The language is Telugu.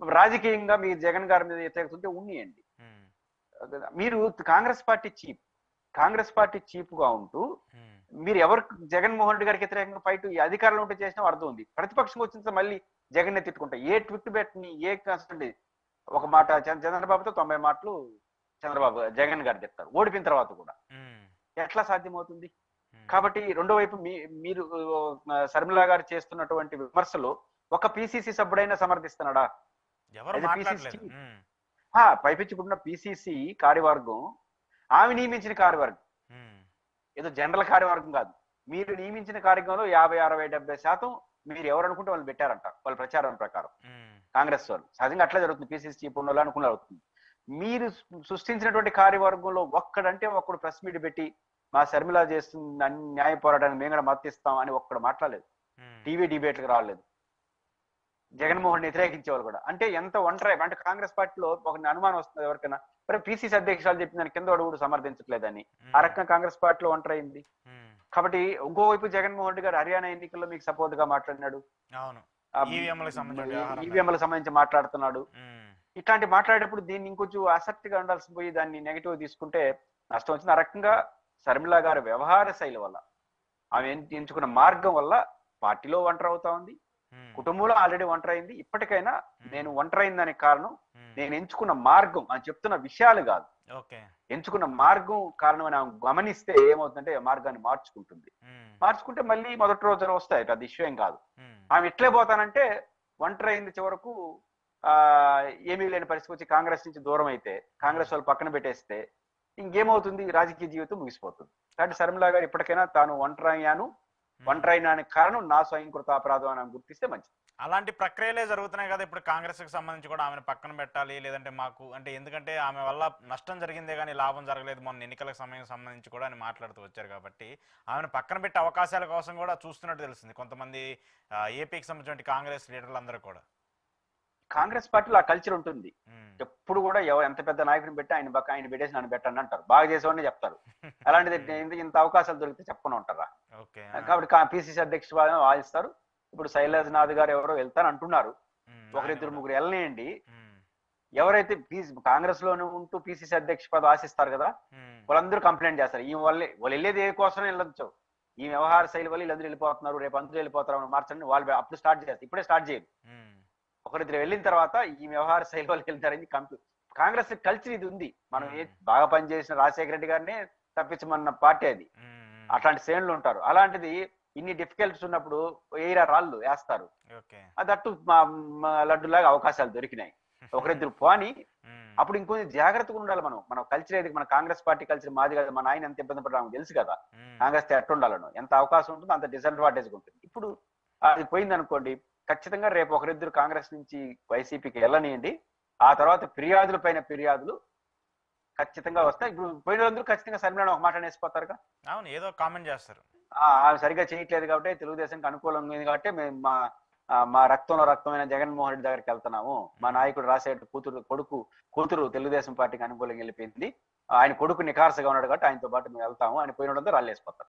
రాజకీయంగా మీ జగన్ గారి మీద వ్యతిరేకత ఉంటే ఉన్నియండి. ఉమ్, మీరు Congress party chief. Congress party chief గా ఉంటూ ఉమ్, మీరు ఎవరు జగన్మోహన్ రెడ్డి గారికి వ్యతిరేకంగా ఫైట్ ఈ అధికారంలో ఉంటే చేసినా అర్థం ఉంది. ప్రతిపక్షం వచ్చిన తర్వాత మళ్ళీ జగన్ తిట్టుకుంటా ఏ ట్విట్ పెట్టని ఏ కష్టండి ఒక మాట చంద్రబాబుతో 90 మాటలు చంద్రబాబు జగన్ గారు చెప్తారు ఓడిపోయిన తర్వాత కూడా. ఉమ్, ఎట్లా సాధ్యమవుతుంది? ఉమ్. కాబట్టి రెండో వైపు మీరు శర్మిల గారు చేస్తున్నటువంటి విమర్శలు ఒక పిసిసి సభ్యుడైనా సమర్థిస్తున్నాడా? ఎవరు అయితే మాట్లాడలేదు. పిసిసి పైపించి ఇప్పుడున్న పిసిసి కార్యవర్గం ఆమె నియమించిన కార్యవర్గం, ఏదో జనరల్ కార్యవర్గం కాదు. మీరు నియమించిన కార్యక్రమంలో 50, 60, 70% మీరు ఎవరు అనుకుంటే వాళ్ళు పెట్టారంట వాళ్ళ ప్రచారం ప్రకారం. కాంగ్రెస్ వాళ్ళు సహజంగా అట్లా జరుగుతుంది. పిసిసి చీఫ్ ఉన్న వాళ్ళు అనుకున్న అవుతుంది. మీరు సృష్టించినటువంటి కార్యవర్గంలో ఒక్కడంటే ఒక్కడు ప్రెస్ మీట్ పెట్టి మా శర్మిల చేస్తుంది న్యాయ పోరాటానికి మేము కూడా మద్దతు ఇస్తాం అని ఒక్కడు మాట్లాడలేదు. టీవీ డిబేట్లకు రాలేదు. జగన్మోహన్ వ్యతిరేకించే వాళ్ళు కూడా. అంటే ఎంత ఒంటరి అంటే కాంగ్రెస్ పార్టీలో ఒక అనుమానం వస్తుంది ఎవరికైనా, మరి పిసిసి అధ్యక్షురాలు చెప్పిన దాని కింద వాడు కూడా సమర్థించట్లేదని ఆ రకంగా కాంగ్రెస్ పార్టీలో ఒంటరైంది. కాబట్టి ఇంకోవైపు జగన్మోహన్ రెడ్డి గారు హర్యానా ఎన్నికల్లో మీకు సపోర్ట్ గా మాట్లాడినాడు, ఈవీఎంలకు సంబంధించి మాట్లాడుతున్నాడు. ఇట్లాంటి మాట్లాడేటప్పుడు దీన్ని ఇంకొంచెం ఆసక్తిగా ఉండాల్సి పోయి దాన్ని నెగిటివ్ తీసుకుంటే నష్టం వచ్చింది. ఆ రకంగా శర్మిల గారి వ్యవహార శైలి వల్ల, ఆమె ఎంచుకున్న మార్గం వల్ల పార్టీలో ఒంటరి అవుతా ఉంది, కుటుంబంలో ఆల్రెడీ ఒంటరైంది. ఇప్పటికైనా నేను ఒంటరైందానికి కారణం నేను ఎంచుకున్న మార్గం అని చెప్తున్న విషయాలు కాదు, ఎంచుకున్న మార్గం కారణం అని ఆమె గమనిస్తే ఏమవుతుందంటే మార్గాన్ని మార్చుకుంటుంది. మార్చుకుంటే మళ్ళీ మొదటి రోజున వస్తాయి, అది విషయం కాదు. ఆమె ఇట్లే పోతానంటే ఒంటరైంది చివరకు ఏమీ లేని పరిస్థితి వచ్చి కాంగ్రెస్ నుంచి దూరం అయితే, కాంగ్రెస్ వాళ్ళు పక్కన పెట్టేస్తే ఇంకేమవుతుంది, రాజకీయ జీవితం ముగిసిపోతుంది. కాబట్టి శర్మిల గారు ఇప్పటికైనా తాను ఒంటరైనానికి కారణం నా స్వయంకృత అపరాధం అని గుర్తిస్తే మంచిది. అలాంటి ప్రక్రియలే జరుగుతున్నాయి కదా ఇప్పుడు. కాంగ్రెస్ కి సంబంధించి కూడా ఆమెను పక్కన పెట్టాలి, లేదంటే మాకు అంటే ఎందుకంటే ఆమె వల్ల నష్టం జరిగిందే కానీ లాభం జరగలేదు మొన్న ఎన్నికల సమయం సంబంధించి కూడా అని మాట్లాడుతూ వచ్చారు. కాబట్టి ఆమెను పక్కన పెట్టే అవకాశాల కోసం కూడా చూస్తున్నట్టు తెలిసింది కొంతమంది ఏపీకి సంబంధించిన కాంగ్రెస్ లీడర్లు అందరూ కూడా. కాంగ్రెస్ పార్టీలో ఆ కల్చర్ ఉంటుంది. ఎప్పుడు కూడా ఎంత పెద్ద నాయకుడిని పెట్టి ఆయన పెట్టేసి నన్ను పెట్టండి అంటారు, బాగా చేసేవాడిని చెప్తారు. అలాంటిది ఇంత అవకాశాలు దొరికితే చెప్పకుండా ఉంటారా? కాబట్టి పిసిసి అధ్యక్షుడు వాదిస్తారు. ఇప్పుడు శైలజనాథ్ గారు ఎవరో వెళ్తారు అంటున్నారు, ఒకరిద్దరు ముగ్గురు వెళ్ళనేయండి. ఎవరైతే కాంగ్రెస్ లోనే ఉంటూ పిసిసి అధ్యక్ష పదవి ఆశిస్తారు కదా, వాళ్ళందరూ కంప్లైంట్ చేస్తారు ఈ వాళ్ళు వెళ్ళేది ఏ కోసం వెళ్ళొచ్చు, ఈ వ్యవహార శైలి వల్ల వీళ్ళందరూ వెళ్ళిపోతున్నారు, రేపు అందరూ వెళ్ళిపోతారు మార్చండి. వాళ్ళు అప్పుడు స్టార్ట్ చేస్తారు, ఇప్పుడే స్టార్ట్ చేయరు. ఒకరిద్దరు వెళ్ళిన తర్వాత ఈ వ్యవహార శైలి వల్ల వెళ్తారని కాంగ్రెస్ కల్చర్ ఇది ఉంది. మనం బాగా పనిచేసిన రాజశేఖర రెడ్డి గారిని తప్పించమన్న పార్టీ అది. అట్లాంటి శ్రేణులు ఉంటారు. అలాంటిది ఇన్ని డిఫికల్టీస్ ఉన్నప్పుడు ఏరా రాళ్ళు వేస్తారు. అదట్టు లడ్డులాగా అవకాశాలు దొరికినాయి. ఒకరిద్దరు పోని అప్పుడు ఇంకొంచెం జాగ్రత్తగా ఉండాలి. మన కల్చర్ ఏది, మన కాంగ్రెస్ పార్టీ కల్చర్ మాది కదా, మన ఆయన ఎంత ఇబ్బంది పడ్డా తెలుసు కదా, కాంగ్రెస్ ఎట్టు ఉండాలను, ఎంత అవకాశం ఉంటుందో అంత డిసడ్వాంటేజ్ ఉంటుంది. ఇప్పుడు అది పోయింది అనుకోండి, ఖచ్చితంగా రేపు ఒకరిద్దరు కాంగ్రెస్ నుంచి వైసీపీకి వెళ్ళనియండి, ఆ తర్వాత ఫిర్యాదుల పైన ఫిర్యాదులు ఖచ్చితంగా వస్తాయి. ఇప్పుడు పోయిన వాళ్ళందరూ ఖచ్చితంగా శర్మిల ఒక మాట అనేసిపోతారుగా, అవును ఏదో కామెంట్ చేస్తారు, సరిగ్గా చేయట్లేదు కాబట్టి తెలుగుదేశానికి అనుకూలంగా ఉంది కాబట్టి మేము మా రక్తంలో రక్తమైన జగన్మోహన్ రెడ్డి దగ్గరికి వెళ్తున్నాము, మా నాయకుడు రాజశేఖర్ కూతురు తెలుగుదేశం పార్టీకి అనుకూలంగా వెళ్ళిపోయింది, ఆయన కొడుకు నిఖార్సగా ఉన్నాడు కాబట్టి ఆయనతో పాటు మేము వెళ్తాము అని పోయిన వాళ్ళందరూ రాళ్ళేసిపోతారు.